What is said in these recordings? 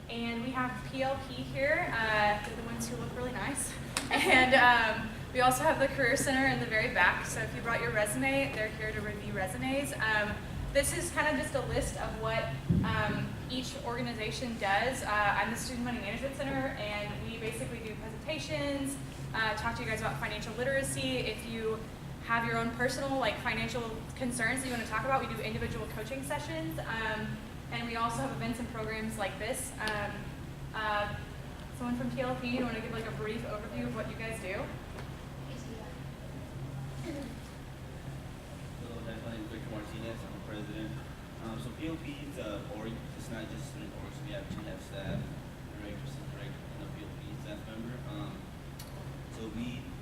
And we have PLP here. They're the ones who look really nice. And we also have the Career Center in the very back. So if you brought your resume, they're here to review resumes. This is kind of just a list of what each organization does. I'm the Student Money Management Center, and we basically do presentations, talk to you guys about financial literacy. If you have your own personal financial concerns that you want to talk about, we do individual coaching sessions. And we also have events and programs like this. Someone from TLP, you want to give a brief overview of what you guys do? Hello, my name is Victor Martinez. I'm the president. So PLP is a org. It's not just student org. So we actually have staff, director, assistant director, and a PLP staff member. So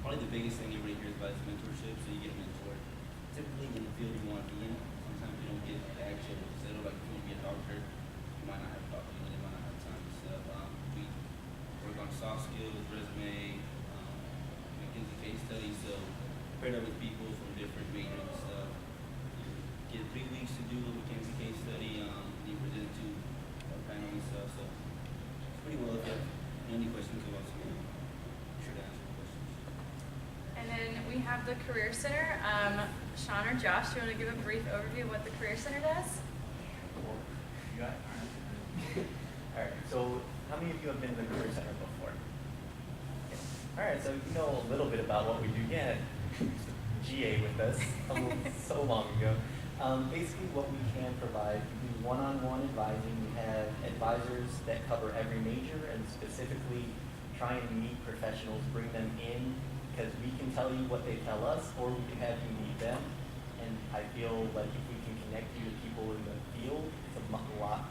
probably the biggest thing right here is about mentorship. So you get mentored. Typically in the field you want to be in. Sometimes you don't get the actual settle. Like if you want to be a doctor, you might not have a doctor. You might not have time and stuff. We work on soft skills, resume, McKinsey case studies. So paired up with people from different majors and stuff. You get 3 weeks to do a McKinsey case study. You present to a panel and stuff. So it's pretty well. If you have any questions about something, be sure to answer the questions. And then we have the Career Center. Sean or Josh, do you want to give a brief overview of what the Career Center does? Well, you got it. All right, so how many of you have been to the Career Center before? Okay. All right, so you know a little bit about what we do. Yeah, GA with us so long ago. Basically what we can provide, we do one-on-one advising. We have advisors that cover every major and specifically try and meet professionals, bring them in, because we can tell you what they tell us, or we can have you meet them. And I feel like if we can connect you to people in the field, it's a lot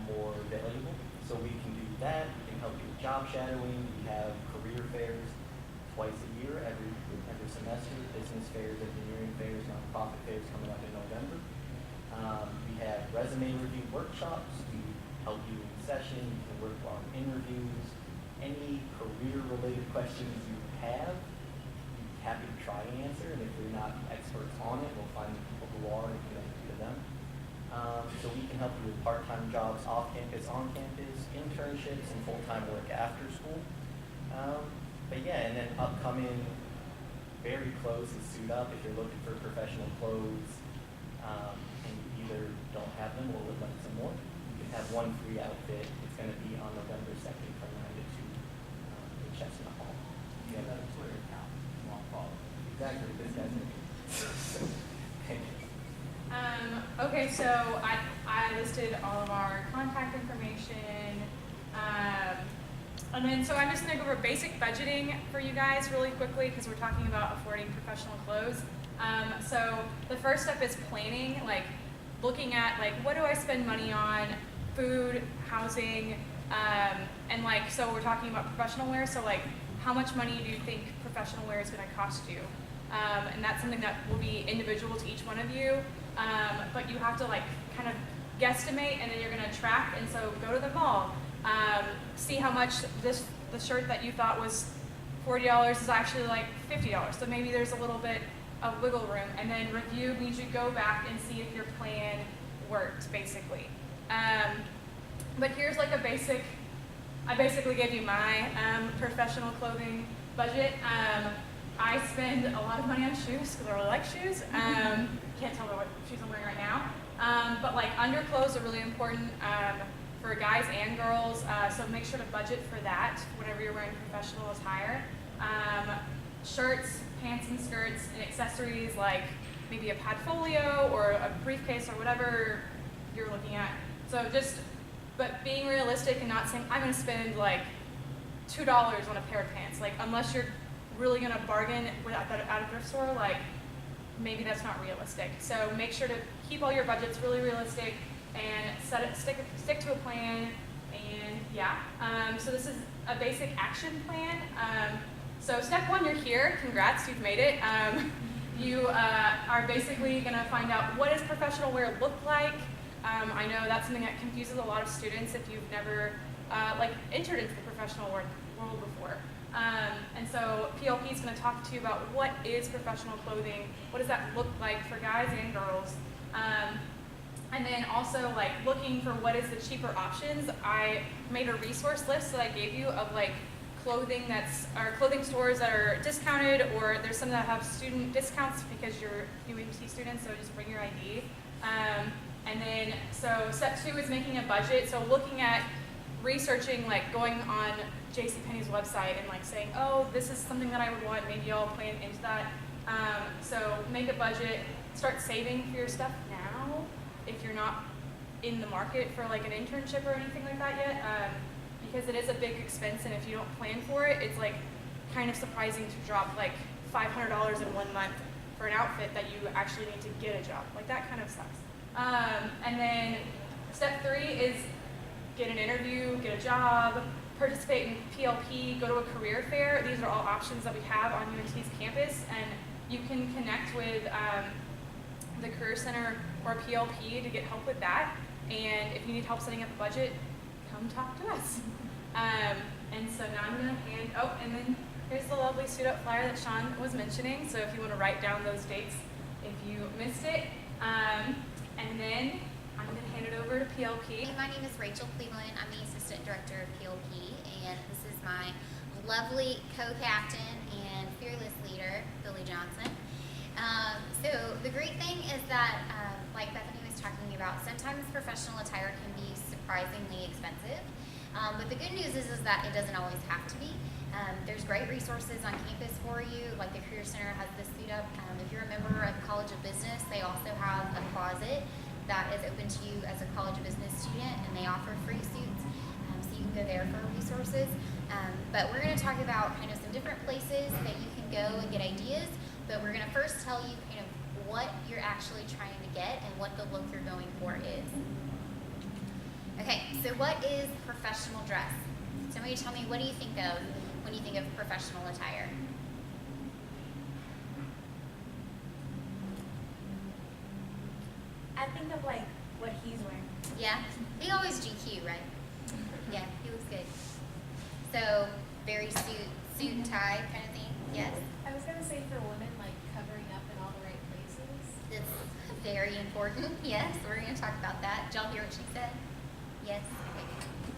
more valuable. So we can do that. We can help you with job shadowing. We have career fairs twice a year, every semester, business fairs, engineering fairs, nonprofit fairs coming up in November. We have resume review workshops. We help you in session. You can work on interviews. Any career-related questions you have, happy to try and answer, and if you're not experts on it, we'll find people who are and connect you to them. So we can help you with part-time jobs off campus, on campus, internships, and full-time work after school. But yeah, and then upcoming, very close is Suit Up. If you're looking for professional clothes and you either don't have them or would like some more, you can have one free outfit. It's going to be on November 2nd from 9 to 2 in Chestnut Hall. You have a Twitter account. You want to follow. Exactly, this guy's Okay, so I listed all of our contact information. And then, so I'm just going to go over basic budgeting for you guys really quickly because we're talking about affording professional clothes. So the first step is planning, looking at what do I spend money on, food, housing, and so we're talking about professional wear. So how much money do you think professional wear is going to cost you? And that's something that will be individual to each one of you. But you have to kind of guesstimate, and then you're going to track. And so go to the mall, see how much the shirt that you thought was $40 is actually $50. So maybe there's a little bit of wiggle room. And then review means you go back and see if your plan worked, basically. But here's a basic. I basically gave you my professional clothing budget. I spend a lot of money on shoes because I really like shoes. Can't tell what shoes I'm wearing right now. But underclothes are really important for guys and girls. So make sure to budget for that whenever you're wearing professional attire. Shirts, pants and skirts, and accessories like maybe a padfolio or a briefcase or whatever you're looking at. So but being realistic and not saying, I'm going to spend $2 on a pair of pants. Unless you're really going to bargain at a thrift store, maybe that's not realistic. So make sure to keep all your budgets really realistic and stick to a plan. And yeah, so this is a basic action plan. So step 1, you're here. Congrats, you've made it. You are basically going to find out what does professional wear look like. I know that's something that confuses a lot of students if you've never entered into the professional world before. And so PLP is going to talk to you about what is professional clothing, what does that look like for guys and girls. And then also like looking for what is the cheaper options. I made a resource list that I gave you of like clothing stores that are discounted, or there's some that have student discounts because you're UNT students, so just bring your ID. And then, so step 2 is making a budget. So looking at researching, like going on JCPenney's website and like saying, oh, this is something that I would want, maybe I'll plan into that. So make a budget, start saving for your stuff now if you're not in the market for like an internship or anything like that yet, because it is a big expense, and if you don't plan for it, it's like kind of surprising to drop like $500 in 1 month for an outfit that you actually need to get a job. Like that kind of sucks. And then step 3 is get an interview, get a job, participate in PLP, go to a career fair. These are all options that we have on UNT's campus, and you can connect with the Career Center or PLP to get help with that. And if you need help setting up a budget, come talk to us. And so now I'm going to hand, and then here's the lovely suit up flyer that Sean was mentioning. So if you want to write down those dates if you missed it. And then I'm going to hand it over to PLP. My name is Rachel Cleveland. I'm the Assistant Director of PLP, and this is my lovely co-captain and fearless leader, Billy Johnson. So the great thing is that, like Bethany was talking about, sometimes professional attire can be surprisingly expensive. But the good news is that it doesn't always have to be. There's great resources on campus for you, like the Career Center has this suit up. If you're a member of the College of Business, they also have a closet that is open to you as a College of Business student, and they offer free suits, so you can go there for resources. But we're going to talk about kind of some different places that you can go and get ideas, but we're going to first tell you kind of what you're actually trying to get and what the look you're going for is. Okay, so what is professional dress? Somebody tell me, what do you think of when you think of professional attire? I think of like what he's wearing. Yeah? He always GQ, right? Yeah, he looks good. So, very suit and tie kind of thing, yes? I was gonna say for women, like covering up in all the right places. It's very important, yes. We're going to talk about that. Did y'all hear what she said? Yes? Okay.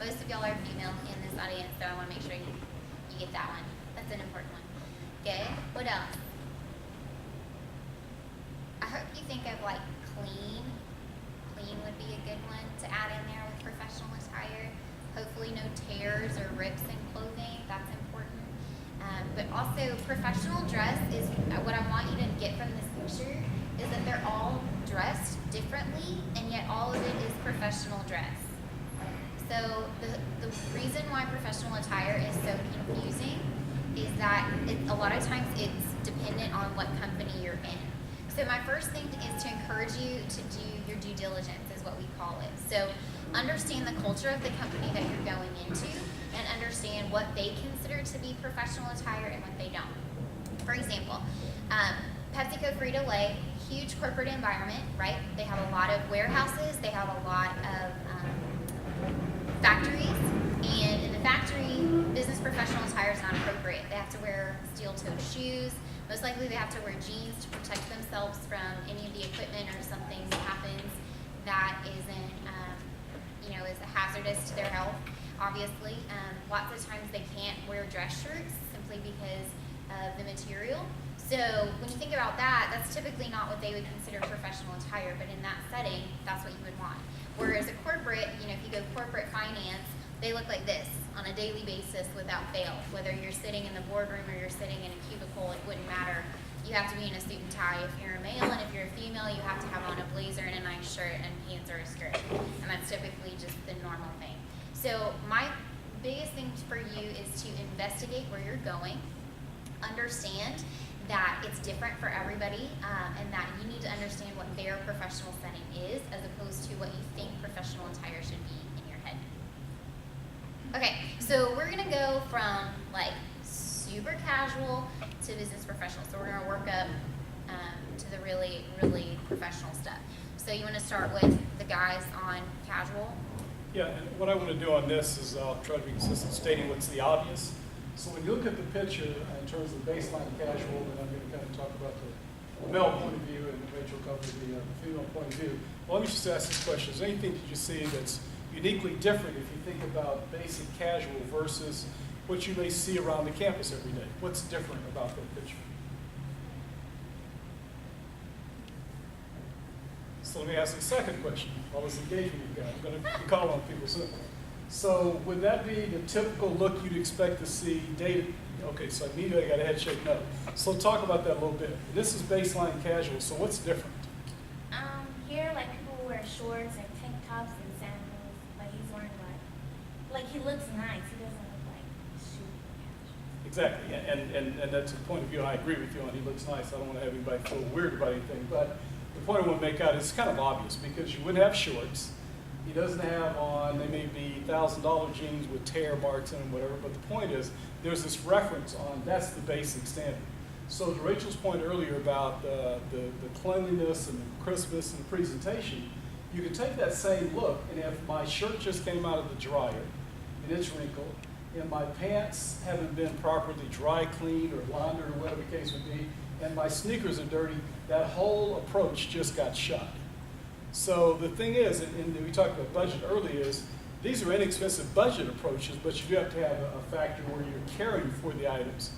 Most of y'all are female in this audience, so I want to make sure you get that one. That's an important one. Okay, what else? I hope you think of like clean. Clean would be a good one to add in there with professional attire. Hopefully no tears or rips in clothing. That's important. But also professional dress is what I want you to get from this picture is that they're all dressed differently, and yet all of it is professional dress. So the reason why professional attire is so confusing is that a lot of times it's dependent on what company you're in. So my first thing is to encourage you to do your due diligence, is what we call it. So understand the culture of the company that you're going into, and understand what they consider to be professional attire and what they don't. For example, PepsiCo Frito-Lay, huge corporate environment, right? They have a lot of warehouses, they have a lot of factories, and in the factory, business professional attire is not appropriate. They have to wear steel-toed shoes. Most likely they have to wear jeans to protect themselves from any of the equipment or something that happens that isn't, is hazardous to their health, obviously. Lots of times they can't wear dress shirts simply because of the material. So when you think about that, that's typically not what they would consider professional attire, but in that setting, that's what you would want. Whereas a corporate, if you go corporate finance, they look like this on a daily basis without fail. Whether you're sitting in the boardroom or you're sitting in a cubicle, it wouldn't matter. You have to be in a suit and tie. If you're a male and if you're a female, you have to have on a blazer and a nice shirt and pants or a skirt. And that's typically just the normal thing. So my biggest thing for you is to investigate where you're going, understand that it's different for everybody, and that you need to understand what their professional setting is as opposed to what you think professional attire should be in your head. Okay, so we're gonna go from like super casual to business professional. So we're gonna work up to the really, really professional stuff. So you wanna start with the guys on casual? Yeah, and what I want to do on this is I'll try to be consistent stating what's the obvious. So when you look at the picture in terms of baseline casual, and I'm going to kind of talk about the male point of view and Rachel covered the female point of view. Well, let me just ask this question. Is there anything that you see that's uniquely different if you think about basic casual versus what you may see around the campus every day? What's different about that picture? So let me ask the second question. All this engagement you've got, I'm going to call on people soon. So would that be the typical look you'd expect to see dated? Okay, so immediately I got a head shake no. So talk about that a little bit. This is baseline casual, so what's different? Here, like, people wear shorts and tank tops and sandals. Like, he's wearing, like he looks nice. He doesn't look like super casual. Exactly, and that's a point of view I agree with you on. He looks nice. I don't want to have anybody feel weird about anything, but the point I want to make out is it's kind of obvious because you wouldn't have shorts. He doesn't have on, they may be $1,000 jeans with tear marks in them, whatever, but the point is there's this reference on, that's the basic standard. So to Rachel's point earlier about the cleanliness and the crispness and the presentation, you can take that same look, and if my shirt just came out of the dryer and it's wrinkled, and my pants haven't been properly dry cleaned or laundered or whatever the case would be, and my sneakers are dirty, that whole approach just got shot. So the thing is, and we talked about budget earlier, is these are inexpensive budget approaches, but you do have to have a factor where you're caring for the items.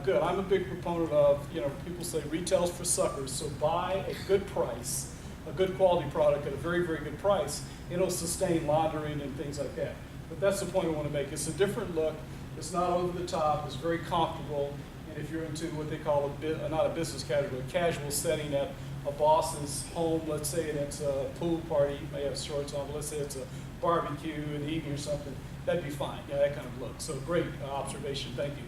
Good. I'm a big proponent of, people say retail's for suckers, so buy a good price, a good quality product at a very, very good price. It'll sustain laundering and things like that. But that's the point I want to make. It's a different look. It's not over the top. It's very comfortable. And if you're into what they call not a business casual, a casual setting at a boss's home, let's say, and it's a pool party, you may have shorts on, but let's say it's a barbecue in the evening or something, that'd be fine. Yeah, that kind of look. So great observation. Thank you.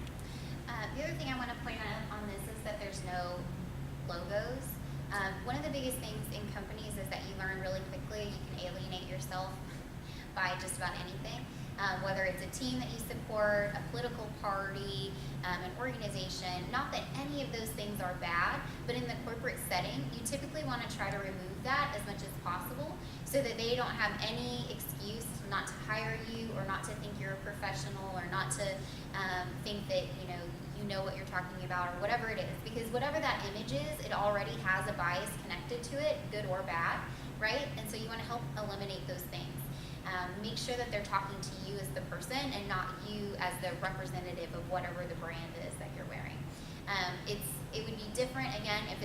The other thing I want to point out on this is that there's no logos. One of the biggest things in companies is that you learn really quickly. You can alienate yourself by just about anything. Whether it's a team that you support, a political party, an organization. Not that any of those things are bad, but in the corporate setting, you typically want to try to remove that as much as possible so that they don't have any excuse not to hire you or not to think you're a professional or not to think that you know what you're talking about or whatever it is. Because whatever that image is, it already has a bias connected to it, good or bad, right? And so you want to help eliminate those things. Make sure that they're talking to you as the person and not you as the representative of whatever the brand is that you're wearing. It would be different again if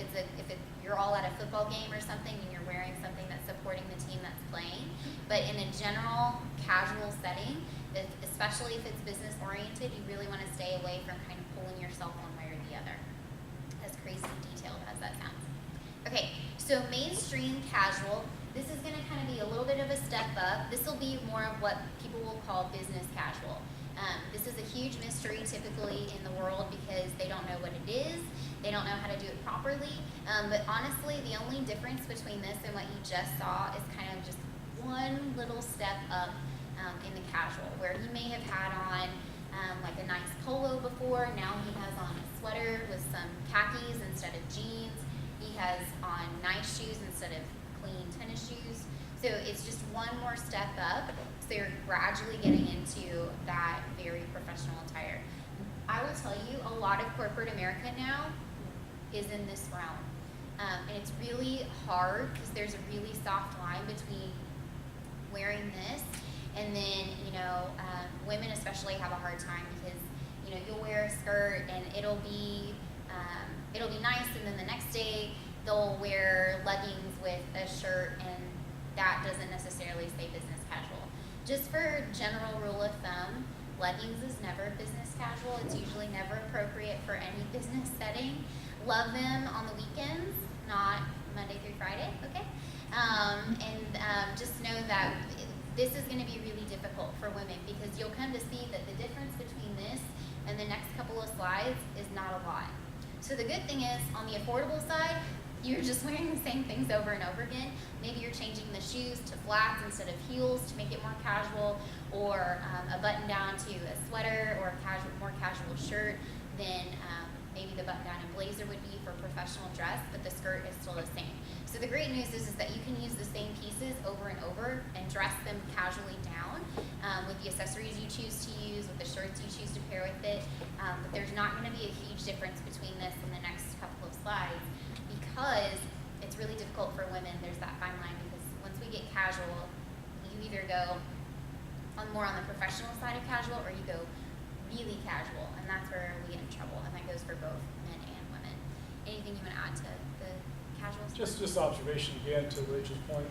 you're all at a football game or something and you're wearing something that's supporting the team that's playing. But in a general casual setting, especially if it's business oriented, you really want to stay away from kind of pulling yourself one way or the other. As crazy detailed as that sounds. Okay, so mainstream casual. This is going to kind of be a little bit of a step up. This will be more of what people will call business casual. This is a huge mystery typically in the world because they don't know what it is. They don't know how to do it properly. But honestly, the only difference between this and what you just saw is kind of just one little step up in the casual, where he may have had on like a nice polo before. Now he has on a sweater with some khakis instead of jeans. He has on nice shoes instead of clean tennis shoes. So it's just one more step up. So you're gradually getting into that very professional attire. I will tell you, a lot of corporate America now is in this realm. And it's really hard because there's a really soft line between wearing this and then, women especially have a hard time because, you'll wear a skirt and it'll be nice, and then the next day they'll wear leggings with a shirt, and that doesn't necessarily say business casual. Just for general rule of thumb, leggings is never business casual. It's usually never appropriate for any business setting. Love them on the weekends, not Monday through Friday, okay? Just know that this is going to be really difficult for women because you'll come to see that the difference between this and the next couple of slides is not a lot. So the good thing is, on the affordable side, you're just wearing the same things over and over again. Maybe you're changing the shoes to flats instead of heels to make it more casual, or a button down to a sweater, or a more casual shirt than maybe the button down and blazer would be for professional dress, but the skirt is still the same. So the great news is that you can use the same pieces over and over and dress them casually down with the accessories you choose to use, with the shirts you choose to pair with it. But there's not going to be a huge difference between this and the next couple of slides, because it's really difficult for women. There's that fine line because once we get casual, you either go more on the professional side of casual or you go really casual, and that's where we get in trouble, and that goes for both men and women. Anything you want to add to the casual stuff? Just observation again to Rachel's point.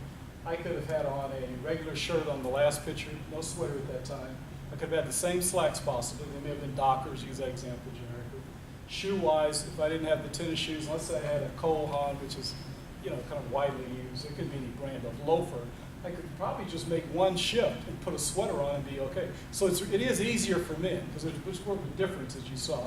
I could have had on a regular shirt on the last picture, no sweater at that time. I could have had the same slacks possibly. They may have been Dockers, use that example generically. Shoe-wise, if I didn't have the tennis shoes, let's say I had a Cole Haan, which is, kind of widely used. It could be any brand of loafer. I could probably just make one shift and put a sweater on and be okay. So it is easier for men because there's more of a difference as you saw.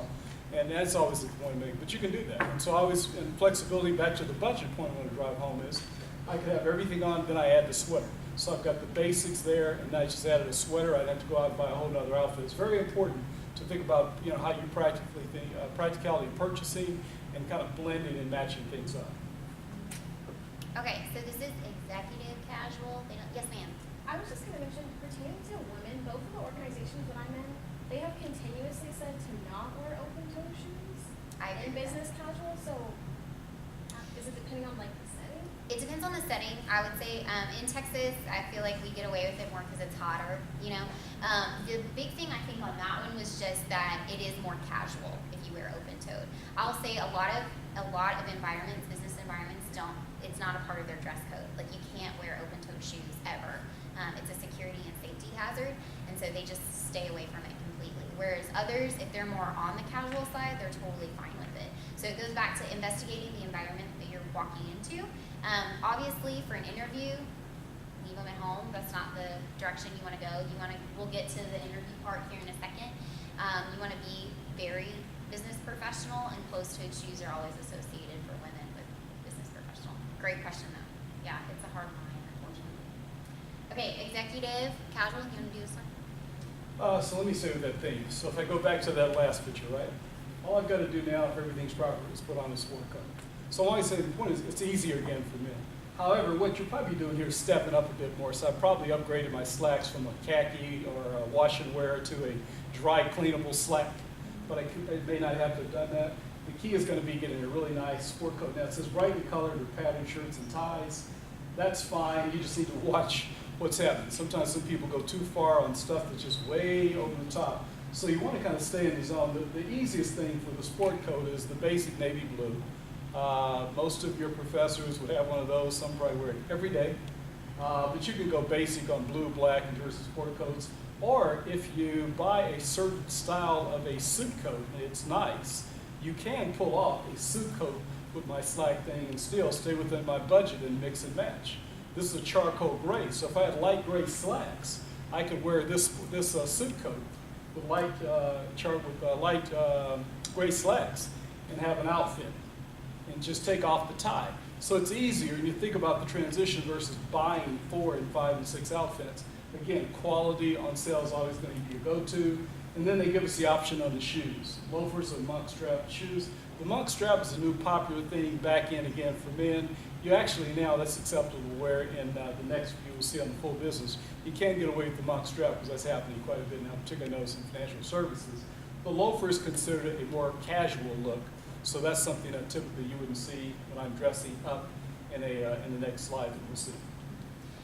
And that's always the point to make, but you can do that. And so I always, and flexibility, back to the budget point I want to drive home is, I could have everything on, then I add the sweater. So I've got the basics there, and I just added a sweater. I'd have to go out and buy a whole other outfit. It's very important to think about, how you practically think, practicality of purchasing and kind of blending and matching things up. Okay, so this is executive casual. Yes, ma'am. I was just going to mention, pertaining to women, both of the organizations that I'm in, they have continuously said to not wear open-toe shoes I agree in with business casual. So, is it depending on like the setting? It depends on the setting. I would say in Texas, I feel like we get away with it more because it's hotter. The big thing I think on that one was just that it is more casual if you wear open-toed. I'll say a lot of environments, business environments, don't. It's not a part of their dress code. Like you can't wear open-toed shoes ever. It's a security and safety hazard, and so they just stay away from it completely. Whereas others, if they're more on the casual side, they're totally fine with it. So it goes back to investigating the environment that you're walking into. Obviously, for an interview, leave them at home. That's not the direction you want to go. We'll get to the interview part here in a second. You want to be very business professional, and closed-toed shoes are always associated for women with business professional. Great question, though. Yeah, it's a hard line, unfortunately. Okay, executive, casual. You want to do this one? So let me say with that thing. So if I go back to that last picture, right? All I've got to do now, if everything's proper, is put on a sport coat. So I want to say the point is it's easier again for men. However, what you're probably doing here is stepping up a bit more. So I've probably upgraded my slacks from a khaki or a wash and wear to a dry cleanable slack. But I may not have to have done that. The key is going to be getting a really nice sport coat. Now it says brightly colored or patterned shirts and ties. That's fine. You just need to watch what's happening. Sometimes some people go too far on stuff that's just way over the top. So you want to kind of stay in the zone. The easiest thing for the sport coat is the basic navy blue. Most of your professors would have one of those. Some probably wear it every day. But you can go basic on blue, black, and versus sport coats. Or if you buy a certain style of a suit coat and it's nice, you can pull off a suit coat with my slack thing and still stay within my budget and mix and match. This is a charcoal gray, so if I had light gray slacks, I could wear this suit coat with light gray slacks and have an outfit and just take off the tie. So it's easier, and you think about the transition versus buying 4 and 5 and 6 outfits. Again, quality on sale is always going to be your go-to. And then they give us the option on the shoes. Loafers and monk strap shoes. The monk strap is a new popular thing back in again for men. You actually now, that's acceptable to wear in the next view we'll see on the full business. You can't get away with the monk strap because that's happening quite a bit now, particularly I notice in financial services. The loafer is considered a more casual look. So that's something that typically you wouldn't see when I'm dressing up in the next slide that we'll see.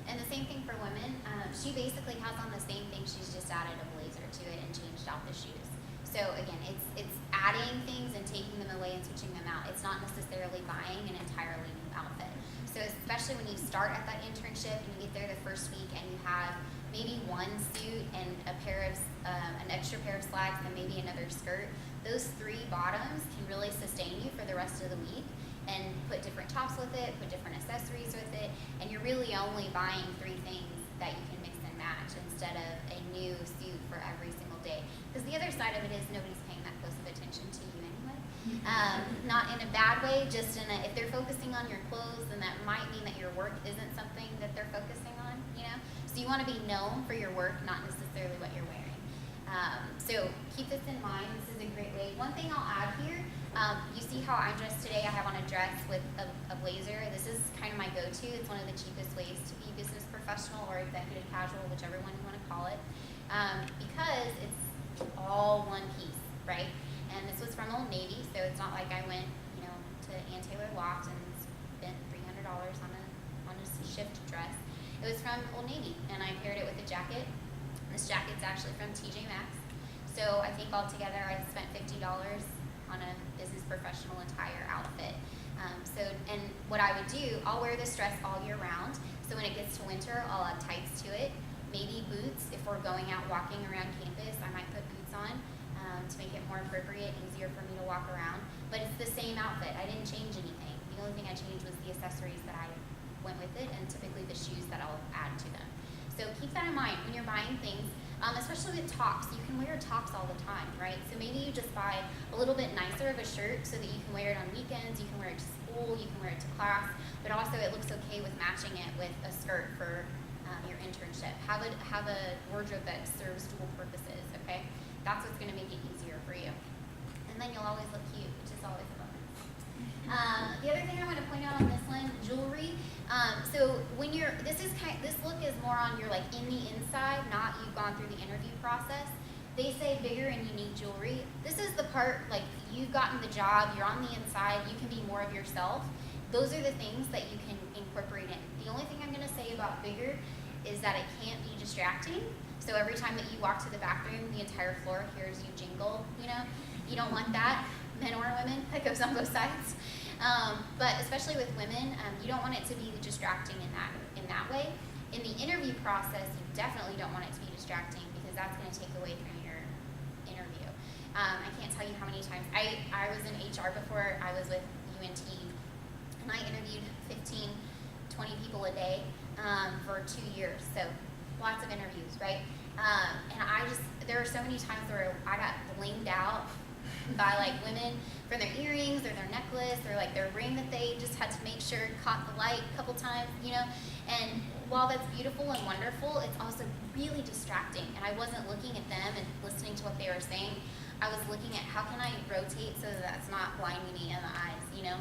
And the same thing for women. She basically has on the same thing. She's just added a blazer to it and changed out the shoes. So again, it's adding things and taking them away and switching them out. It's not necessarily buying an entirely new outfit. So especially when you start at that internship and you get there the first week and you have maybe one suit and an extra pair of slacks and maybe another skirt, those 3 bottoms can really sustain you for the rest of the week. And put different tops with it, put different accessories with it, and you're really only buying 3 things that you can mix and match instead of a new suit for every single day. Because the other side of it is nobody's paying that close of attention to you anyway. Not in a bad way, just in a, if they're focusing on your clothes, then that might mean that your work isn't something that they're focusing on, So you want to be known for your work, not necessarily what you're wearing. So keep this in mind. This is a great way. One thing I'll add here, you see how I'm dressed today. I have on a dress with a blazer. This is kind of my go-to. It's one of the cheapest ways to be business professional or executive casual, whichever one you want to call it, because it's all one piece, right? And this was from Old Navy, so it's not like I went, to Ann Taylor Loft and on a shift dress. It was from Old Navy, and I paired it with a jacket. This jacket's actually from TJ Maxx. So I think altogether I spent $50 on a business professional attire outfit. And what I would do, I'll wear this dress all year round. So when it gets to winter, I'll add tights to it. Maybe boots. If we're going out walking around campus, I might put boots on to make it more appropriate, easier for me to walk around. But it's the same outfit. I didn't change anything. The only thing I changed was the accessories that I went with it, and typically the shoes that I'll add to them. So keep that in mind when you're buying things, especially with tops. You can wear tops all the time, right? So maybe you just buy a little bit nicer of a shirt so that you can wear it on weekends, you can wear it to school, you can wear it to class, but also it looks okay with matching it with a skirt for your internship. Have a wardrobe that serves dual purposes, okay? That's what's gonna make it easier for you. And then you'll always look cute, which is always a bonus. The other thing I want to point out on this one, jewelry. So when this look is more on your like in the inside, not you've gone through the interview process. They say bigger and unique jewelry. This is the part like you've gotten the job, you're on the inside, you can be more of yourself. Those are the things that you can incorporate in. The only thing I'm going to say about bigger is that it can't be distracting. So every time that you walk to the bathroom, the entire floor hears you jingle, you know? You don't want that, men or women, that goes on both sides. But especially with women, you don't want it to be distracting in that way. In the interview process, you definitely don't want it to be distracting because that's going to take away from your interview. I can't tell you how many times. I was in HR before I was with UNT, and I interviewed 15, 20 people a day for 2 years. So lots of interviews, right? And there are so many times where I got blinged out by like women for their earrings or their necklace or like their ring that they just had to make sure caught the light a couple times, you know? And while that's beautiful and wonderful, it's also really distracting. And I wasn't looking at them and listening to what they were saying. I was looking at how can I rotate so that that's not blinding me in the eyes, you know?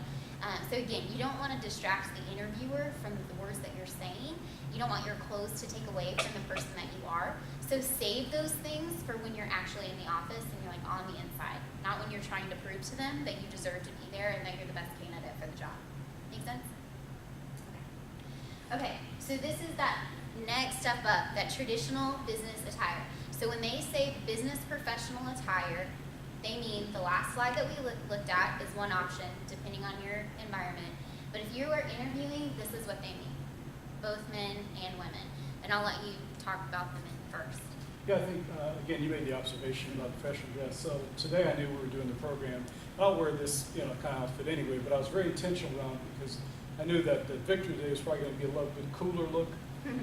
So again, you don't want to distract the interviewer from the words that you're saying. You don't want your clothes to take away from the person that you are. So save those things for when you're actually in the office and you're like on the inside, not when you're trying to prove to them that you deserve to be there and that you're the best candidate for the job. Make sense? Okay, so this is that next step up, that traditional business attire. So when they say business professional attire, they mean the last slide that we looked at is one option, depending on your environment. But if you are interviewing, this is what they mean, both men and women. And I'll let you talk about the men first. Yeah, I think, again, you made the observation about professional dress. So today I knew we were doing the program. I'll wear this, kind of outfit anyway, but I was very intentional around it because I knew that the Victory Day was probably going to be a little bit cooler look.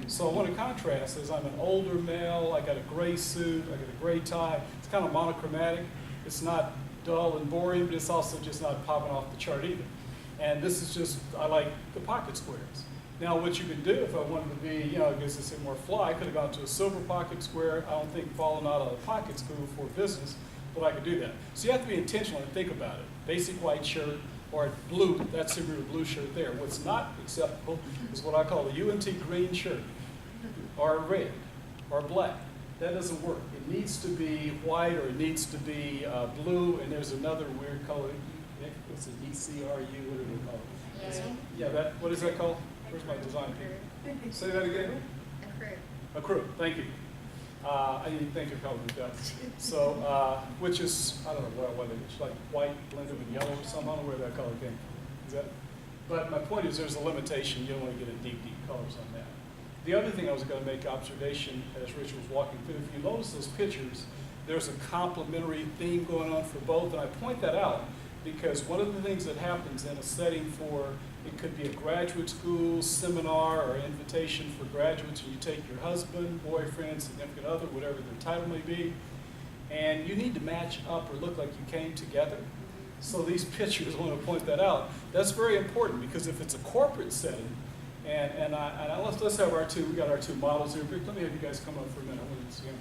So I want to contrast as I'm an older male, I got a gray suit, I got a gray tie. It's kind of monochromatic. It's not dull and boring, but it's also just not popping off the chart either. And this is just, I like the pocket squares. Now what you can do if I wanted to be, I guess it's more fly, I could have gone to a silver pocket square. I don't think falling out of the pocket school for business, but I could do that. So you have to be intentional and think about it. Basic white shirt or blue, that similar blue shirt there. What's not acceptable is what I call the UNT green shirt or red or black. That doesn't work. It needs to be white or it needs to be blue, and there's another weird color. What's it, ECRU, what do they call it? Yeah, what is that called? Where's my design people? Say that again? Accrue, thank you. I didn't think of color with that. So, which is, I don't know what it is, like white blended with yellow or something. I don't know where that color came from. But my point is there's a limitation. You don't want to get a deep colors on that. The other thing I was going to make observation as Rich was walking through, if you notice those pictures, there's a complementary theme going on for both, and I point that out because one of the things that happens in a setting for, it could be a graduate school, seminar, or invitation for graduates, and you take your husband, boyfriend, significant other, whatever their title may be, and you need to match up or look like you came together. So these pictures, I want to point that out. That's very important because if it's a corporate setting, and let's have we got our two models here. Let me have you guys come up for a minute. I want to see them.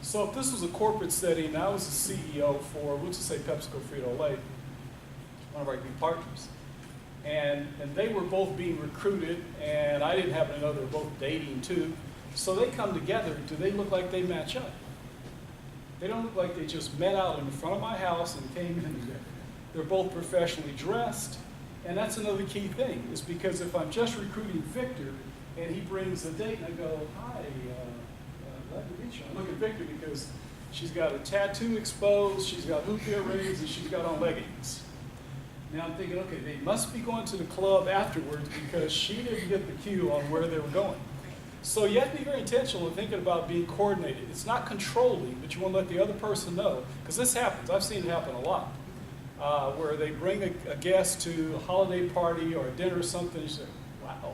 So if this was a corporate setting, and I was the CEO for, we'll just say PepsiCo Frito-Lay, one of our big partners. And they were both being recruited, and I didn't happen to know they were both dating too. So they come together. Do they look like they match up? They don't look like they just met out in front of my house and came in together. They're both professionally dressed, And that's another key thing, is because if I'm just recruiting Victor and he brings a date and I go, hi, glad to meet you. I'm looking at Victor because she's got a tattoo exposed, she's got hoop earrings, and she's got on leggings. Now I'm thinking, okay, they must be going to the club afterwards because she didn't get the cue on where they were going. So you have to be very intentional in thinking about being coordinated. It's not controlling, but you want to let the other person know, because this happens. I've seen it happen a lot, where they bring a guest to a holiday party or a dinner or something, and you say, wow.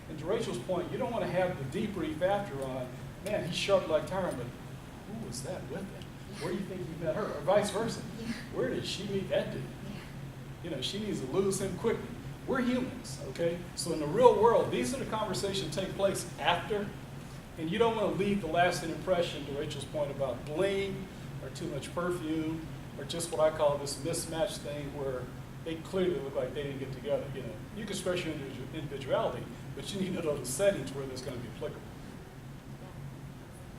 And to Rachel's point, you don't want to have the debrief after on, man, he's sharp like Tyron, but who was that with him? Where do you think he met her? Or vice versa. Where did she meet that dude? You know, she needs to lose him quickly. We're humans, okay? So in the real world, these are the conversations that take place after, and you don't want to leave the lasting impression, to Rachel's point about bling, or too much perfume, or just what I call this mismatched thing where they clearly look like they didn't get together. You know, you can express your individuality, but you need to know the settings where that's going to be applicable.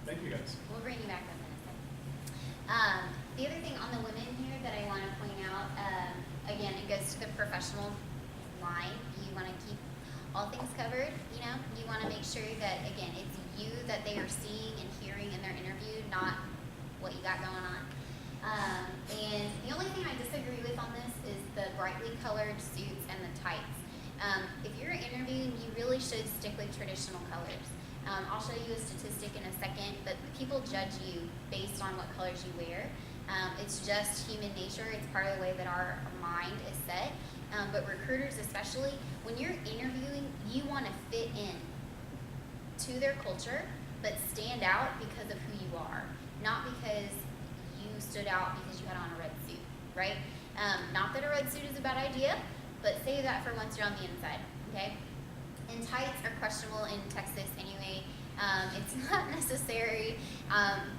Thank you, guys. We'll bring you back up in a second. The other thing on the women here that I want to point out, again, it goes to the professional line. You want to keep all things covered, you know? You want to make sure that, again, it's you that they are seeing and hearing in their interview, not what you got going on. And the only thing I disagree with on this is the brightly colored suits and the tights. If you're interviewing, you really should stick with traditional colors. I'll show you a statistic in a second, but people judge you based on what colors you wear. It's just human nature. It's part of the way that our mind is set. But recruiters especially, when you're interviewing, you want to fit in to their culture, but stand out because of who you are, not because you stood out because you had on a red suit, right? Not that a red suit is a bad idea, but save that for once you're on the inside, okay? And tights are questionable in Texas anyway. It's not necessary,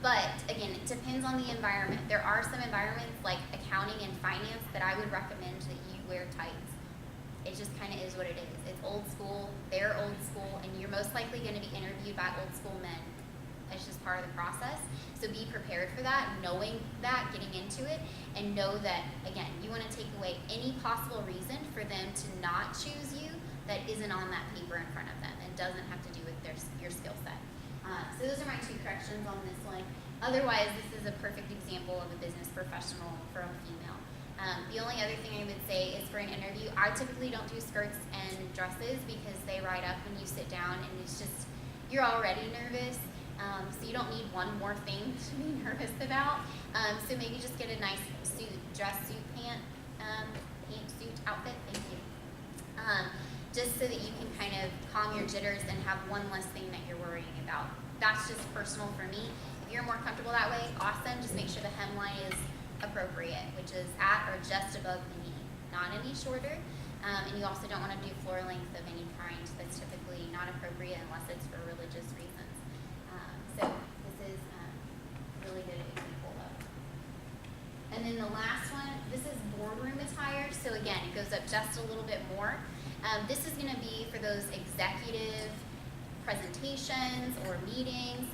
but again, it depends on the environment. There are some environments like accounting and finance that I would recommend that you wear tights. It just kind of is what it is. It's old school, they're old school, and you're most likely going to be interviewed by old school men. It's just part of the process. So be prepared for that, knowing that, getting into it, and know that, again, you want to take away any possible reason for them to not choose you that isn't on that paper in front of them and doesn't have to do with your skill set. So those are my 2 corrections on this one. Otherwise, this is a perfect example of a business professional for a female. The only other thing I would say is for an interview, I typically don't do skirts and dresses because they ride up when you sit down and it's just, you're already nervous. So you don't need one more thing to be nervous about. So maybe just get a nice suit, dress suit, pant suit outfit, thank you. Just so that you can kind of calm your jitters and have one less thing that you're worrying about. That's just personal for me. If you're more comfortable that way, awesome. Just make sure the hemline is appropriate, which is at or just above the knee, not any shorter. And you also don't want to do floor length of any kind. That's typically not appropriate unless it's for religious reasons. So this is really good example of. And then the last one, this is boardroom attire. So again, it goes up just a little bit more. This is going to be for those executive presentations or meetings.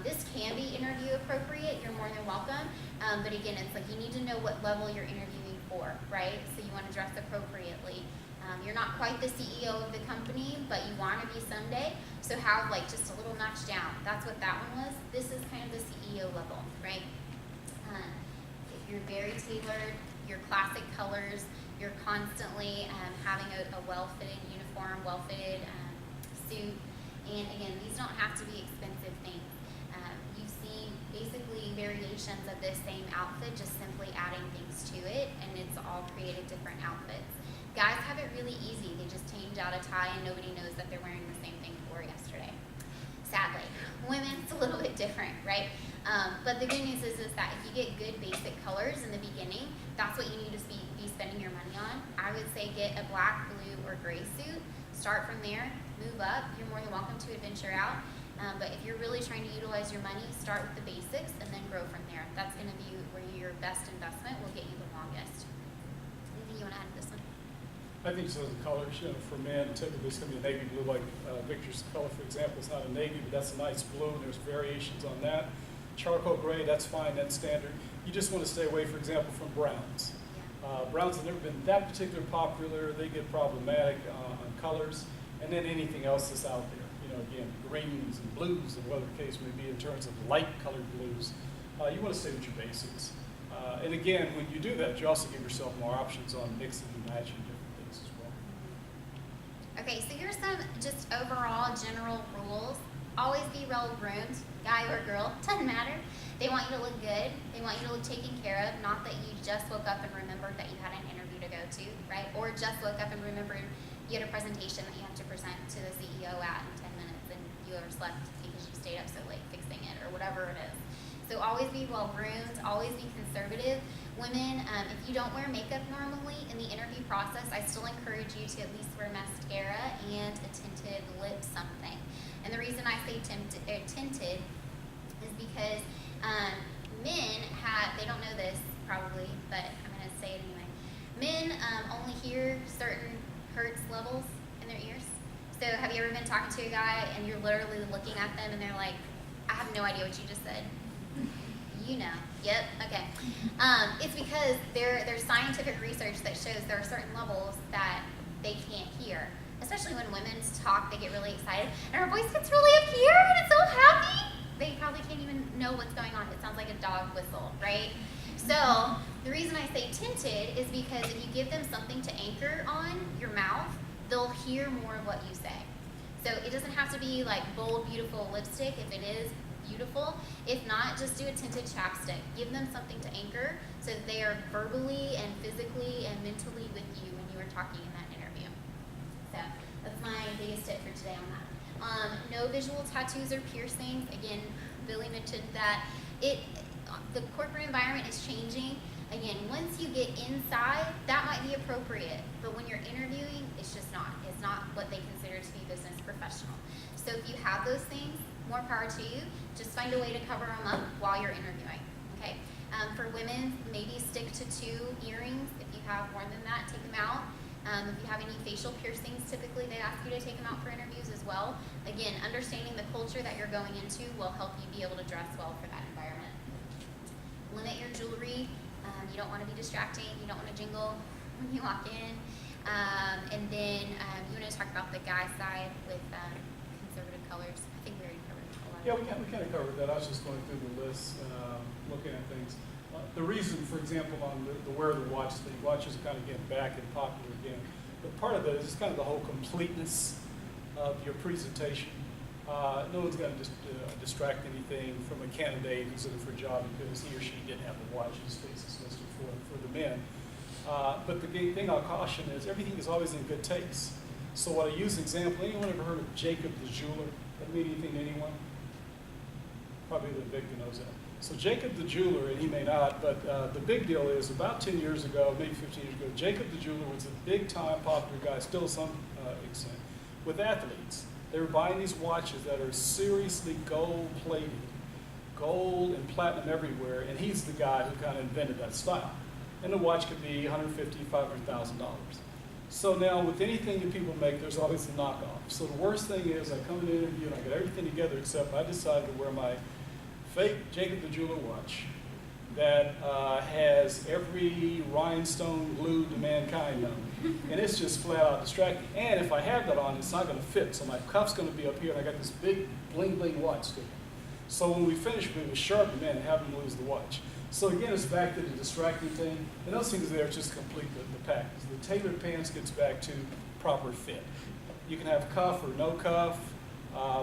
This can be interview appropriate. You're more than welcome. But again, it's like you need to know what level you're interviewing for, right? So you want to dress appropriately. You're not quite the CEO of the company, but you want to be someday. So have like just a little notch down. That's what that one was. This is kind of the CEO level, right? If you're very tailored, your classic colors, you're constantly having a well-fitted uniform, well-fitted suit. And again, these don't have to be expensive things. You've seen basically variations of this same outfit, just simply adding things to it, and it's all created different outfits. Guys have it really easy. They just change out a tie and nobody knows that they're wearing the same thing they wore yesterday. Sadly. Women, it's a little bit different, right? But the good news is that if you get good basic colors in the beginning, that's what you need to be spending your money on. I would say get a black, blue, or gray suit. Start from there, move up. You're more than welcome to adventure out. But if you're really trying to utilize your money, start with the basics and then grow from there. That's going to be where your best investment will get you the longest. Anything you want to add to this one? I think so. The colors, you know, for men, typically it's going to be navy blue, like Victor's color, for example, is not a navy, but that's a nice blue. There's variations on that. Charcoal gray, that's fine, that's standard. You just want to stay away, for example, from browns. Yeah. Browns have never been that particular popular. They get problematic on colors, and then anything else that's out there. You know, again, greens and blues, and whatever the case may be in terms of light colored blues. You want to stay with your basics. And again, when you do that, you also give yourself more options on mixing and matching different things as well. Okay, so here's some just overall general rules. Always be well groomed, guy or girl, doesn't matter. They want you to look good. They want you to look taken care of. Not that you just woke up and remembered that you had an interview to go to, right? Or just woke up and remembered you had a presentation that you have to present to the CEO at in 10 minutes and you overslept because you stayed up so late fixing it or whatever it is. So always be well groomed, always be conservative. Women, if you don't wear makeup normally in the interview process, I still encourage you to at least wear mascara and a tinted lip something. And the reason I say tinted is because men have, they don't know this probably, but I'm going to say it anyway. Men only hear certain hertz levels in their ears. So have you ever been talking to a guy and you're literally looking at them and they're like, I have no idea what you just said. You know. Yep. Okay. It's because there's scientific research that shows there are certain levels that they can't hear. Especially when women talk, they get really excited, and her voice gets really up here, and it's so happy. They probably can't even know what's going on. It sounds like a dog whistle, right? So the reason I say tinted is because if you give them something to anchor on your mouth, they'll hear more of what you say. So it doesn't have to be like bold, beautiful lipstick. If it is, beautiful. If not, just do a tinted chapstick. Give them something to anchor so that they are verbally and physically and mentally with you when you are talking in that interview. So that's my biggest tip for today on that. No visual tattoos or piercings. Again, Billy mentioned that the corporate environment is changing. Again, once you get inside, that might be appropriate, but when you're interviewing, it's just not. It's not what they consider to be business professional. So if you have those things, more power to you. Just find a way to cover them up while you're interviewing, okay? For women, maybe stick to 2 earrings. If you have more than that, take them out. If you have any facial piercings, typically they ask you to take them out for interviews as well. Again, understanding the culture that you're going into will help you be able to dress well for that environment. Limit your jewelry. You don't want to be distracting. You don't want to jingle when you walk in. And then you want to talk about the guy side with conservative colors. I think we already covered a lot. Yeah, we kind of covered that. I was just going through the list, looking at things. The reason, for example, on the wear of the watch thing, watches are kind of getting back and popular again. But part of that is kind of the whole completeness of your presentation. No one's going to distract anything from a candidate who's looking for a job because he or she didn't have the watch in his face listed for the men. But the thing I'll caution is everything is always in good taste. So what I use an example, anyone ever heard of Jacob the jeweler? That mean anything to anyone? Probably the Victor knows that. So Jacob the jeweler, and he may not, but the big deal is about 10 years ago, maybe 15 years ago, Jacob the jeweler was a big time popular guy, still to some extent, with athletes. They were buying these watches that are seriously gold plated, gold and platinum everywhere, and he's the guy who kind of invented that style. And the watch could be $150,000, $500,000. So now with anything that people make, there's always a knockoff. So the worst thing is I come in an interview and I get everything together except I decided to wear my fake Jacob the Jeweler watch that has every rhinestone glued to mankind on it. And it's just flat out distracting. And if I have that on, it's not going to fit. So my cuff's going to be up here and I got this big bling bling watch to it. So when we finish, we would sharpen them in and have them lose the watch. So again, it's back to the distracting thing. And those things there just complete the package. The tailored pants gets back to proper fit. You can have cuff or no cuff,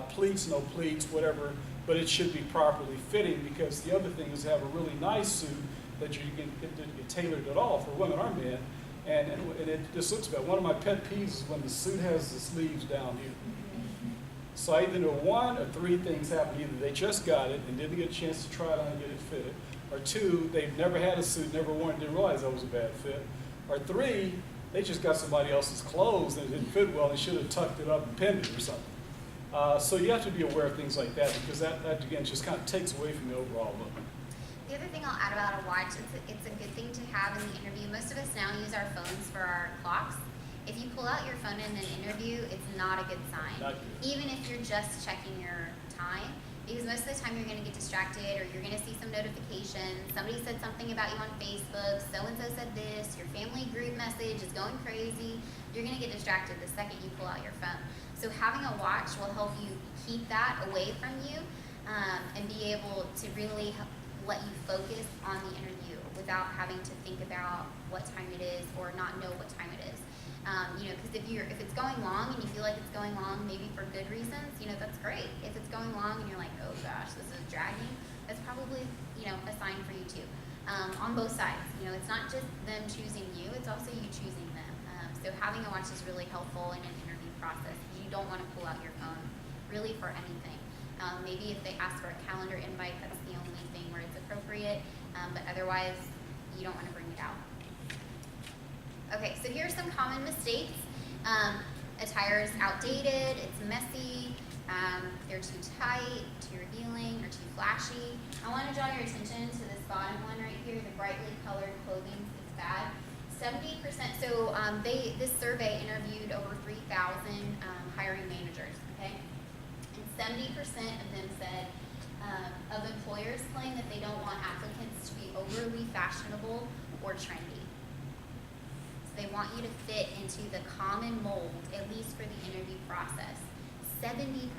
pleats, no pleats, whatever, but it should be properly fitting because the other thing is to have a really nice suit that you can get tailored at all for women or men. And it just looks bad. One of my pet peeves is when the suit has the sleeves down here. So I either know 1 or 3 things happen. Either they just got it and didn't get a chance to try it on and get it fitted, or 2, they've never had a suit, never worn it, didn't realize that was a bad fit, or 3, they just got somebody else's clothes and it didn't fit well and they should have tucked it up and pinned it or something. So you have to be aware of things like that because that again, just kind of takes away from the overall look. The other thing I'll add about a watch, it's a good thing to have in the interview. Most of us now use our phones for our clocks. If you pull out your phone in an interview, it's not a good sign. Not good. Even if you're just checking your time, Because most of the time you're going to get distracted, or you're going to see some notifications. Somebody said something about you on Facebook, so-and-so said this, your family group message is going crazy. You're going to get distracted the second you pull out your phone. So having a watch will help you keep that away from you, and be able to really let you focus on the interview without having to think about what time it is or not know what time it is. Because if it's going long and you feel like it's going long, maybe for good reasons, that's great. If it's going long and you're like, oh gosh, this is dragging, that's probably, a sign for you too. On both sides, it's not just them choosing you, it's also you choosing them. So having a watch is really helpful in an interview process. You don't want to pull out your phone really for anything. Maybe if they ask for a calendar invite, that's the only thing where it's appropriate, but otherwise, you don't want to bring it out. Okay, so here's some common mistakes. Attire is outdated, it's messy, they're too tight, too revealing, or too flashy. I want to draw your attention to this bottom one right here, the brightly colored clothing is bad. 70%, so this survey interviewed over 3,000 hiring managers, okay? And 70% of them said, of employers claim that they don't want applicants to be overly fashionable or trendy. So they want you to fit into the common mold, at least for the interview process. 70%.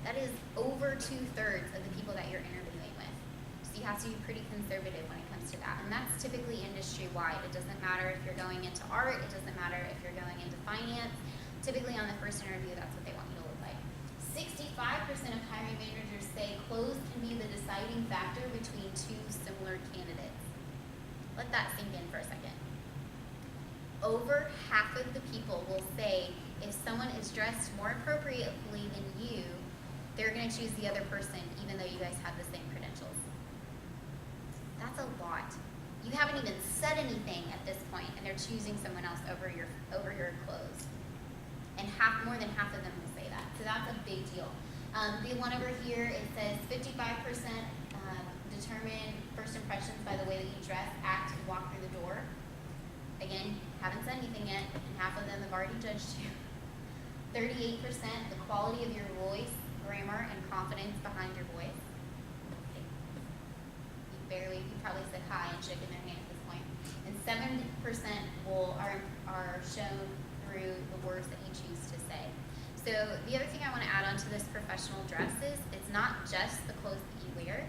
That is over 2/3 of the people that you're interviewing with. So you have to be pretty conservative when it comes to that. And that's typically industry-wide. It doesn't matter if you're going into art, it doesn't matter if you're going into finance. Typically on the first interview, that's what they want you to look like. 65% of hiring managers say clothes can be the deciding factor between two similar candidates. Let that sink in for a second. Over half of the people will say if someone is dressed more appropriately than you, they're going to choose the other person even though you guys have the same credentials. That's a lot. You haven't even said anything at this point, and they're choosing someone else over your clothes. And more than half of them will say that. So that's a big deal. The one over here, it says 55% determine first impressions by the way that you dress, act, and walk through the door. Again, haven't said anything yet, and half of them have already judged you. 38%, the quality of your voice, grammar, and confidence behind your voice. You probably said hi and shook in their hand at this point. And 7% are shown through the words that you choose to say. So the other thing I want to add on to this professional dress is it's not just the clothes that you wear,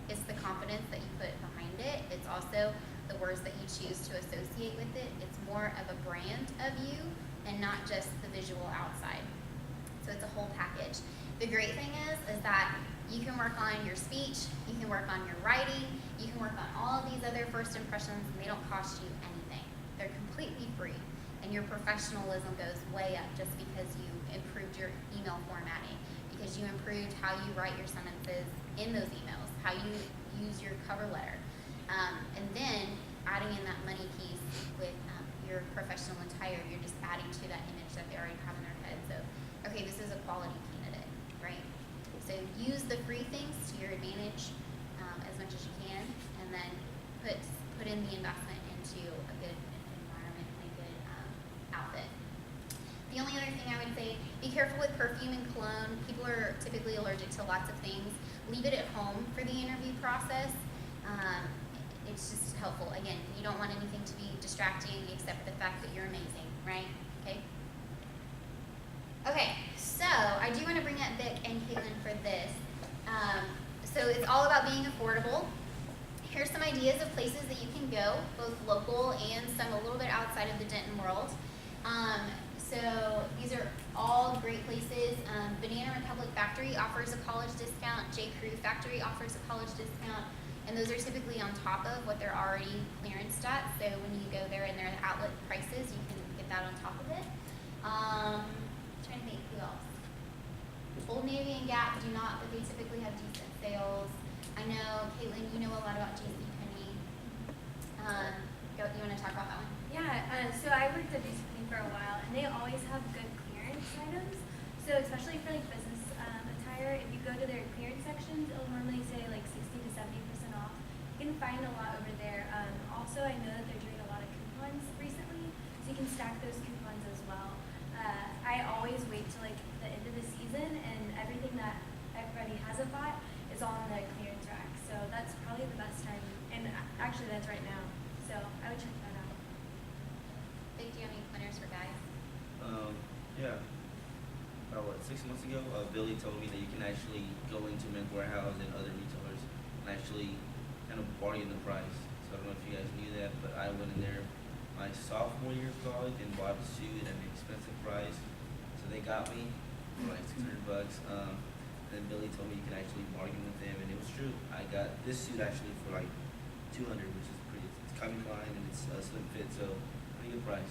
it's the confidence that you put behind it. It's also the words that you choose to associate with it. It's more of a brand of you and not just the visual outside. So it's a whole package. The great thing is that you can work on your speech, you can work on your writing, you can work on all of these other first impressions, and they don't cost you anything. They're completely free, and your professionalism goes way up just because you improved your email formatting, because you improved how you write your sentences in those emails, how you use your cover letter, and then adding in that money piece with your professional attire, you're just adding to that image that they already have in their heads of, okay, this is a quality candidate, right? So use the free things to your advantage as much as you can, and then put in the investment into a good environment and a good outfit. The only other thing I would say, be careful with perfume and cologne. People are typically allergic to lots of things. Leave it at home for the interview process. It's just helpful. Again, you don't want anything to be distracting except the fact that you're amazing, right? Okay, so I do want to bring up Vic and Caitlin for this. So it's all about being affordable. Here's some ideas of places that you can go, both local and some a little bit outside of the Denton world. So these are all great places. Banana Republic Factory offers a college discount. J. Crew Factory offers a college discount. And those are typically on top of what they're already clearanced at. So when you go there and they're outlet prices, you can get that on top of it. Trying to think who else. Old Navy and Gap do not, but they typically have decent sales. I know, Caitlin, you know a lot about JCPenney. You want to talk about that one? Yeah, so I worked at JCPenney for a while, and they always have good clearance items. So especially for like business attire, if you go to their clearance sections, it'll normally say like 60 to 70% off. You can find a lot over there. Also, I know that they're doing a lot of coupons recently, so you can stack those coupons as well. I always wait till like the end of the season, and everything that everybody has a Actually, that's right now. So I would check that out. Vic, do you have any pointers for guys? Yeah. About 6 months ago, Billy told me that you can actually go into Men's Warehouse and other retailers and actually kind of bargain the price. So I don't know if you guys knew that, but I went in there my sophomore year of college and bought a suit at an expensive price. So they got me for like $600. Then Billy told me you can actually bargain with them, and it was true. I got this suit actually for like $200, which is pretty. It's Calvin Klein and it's a slim fit, so pretty good price.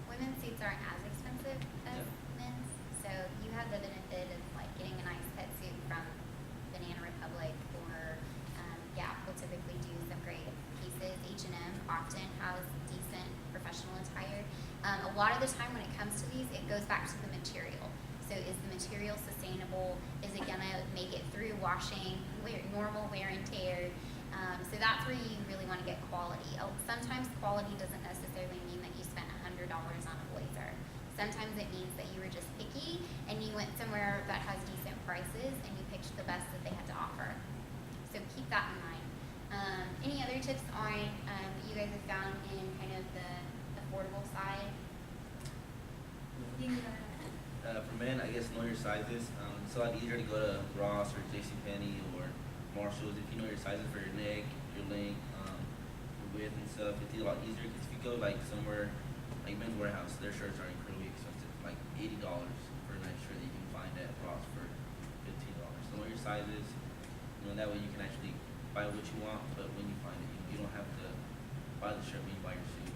Women's suits aren't as expensive as Yeah. men's, so you have the benefit of like getting a nice pet suit from Banana Republic or Gap will typically do some great pieces. H&M often has decent professional attire. A lot of the time when it comes to these, it goes back to the material. So is the material sustainable? Is it gonna make it through washing, normal wear and tear? So that's where you really want to get quality. Sometimes quality doesn't necessarily mean that you spent $100 on a blazer. Sometimes it means that you were just picky and you went somewhere that has decent prices and you picked the best that they had to offer. So keep that in mind. Any other tips on that you guys have found in kind of the affordable side? You can go ahead. For men, I guess know your sizes. It's a lot easier to go to Ross or JCPenney or Marshalls if you know your sizes for your neck, your length, your width and stuff. It's a lot easier because if you go like somewhere like Men's Warehouse, their shirts are incredibly expensive, like $80 for a nice shirt that you can find at Ross for $15. So know your sizes. You know that way you can actually buy what you want, but when you find it, you don't have to buy the shirt when you buy your suit.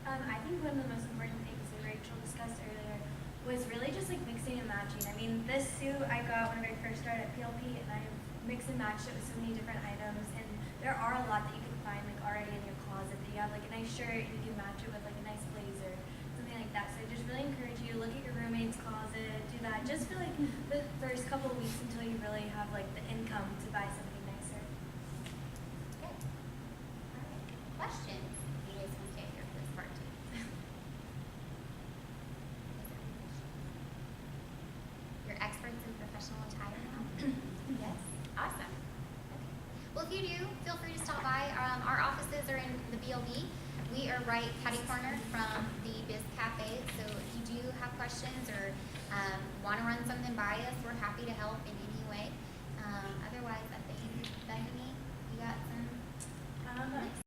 I think one of the most important things that Rachel discussed earlier was really just like mixing and matching. I mean, this suit I got whenever I first started at PLP, and I mixed and matched it with so many different items. And there are a lot that you can find like already in your closet. That you have like a nice shirt, you can match it with like a nice blazer, something like that. So I just really encourage you to look at your roommate's closet, do that just for like the first couple of weeks until you really have like the income to buy something nicer. Good. All right. Questions? You guys can stay here for this part too. You're experts in professional attire now? Yes? Awesome. Okay. Well, if you do, feel free to stop by. Our offices are in the BLB. We are right catty corner from the Biz Cafe. So if you do have questions or want to run something by us, we're happy to help in any way. Otherwise, I think, Bethany, you got some?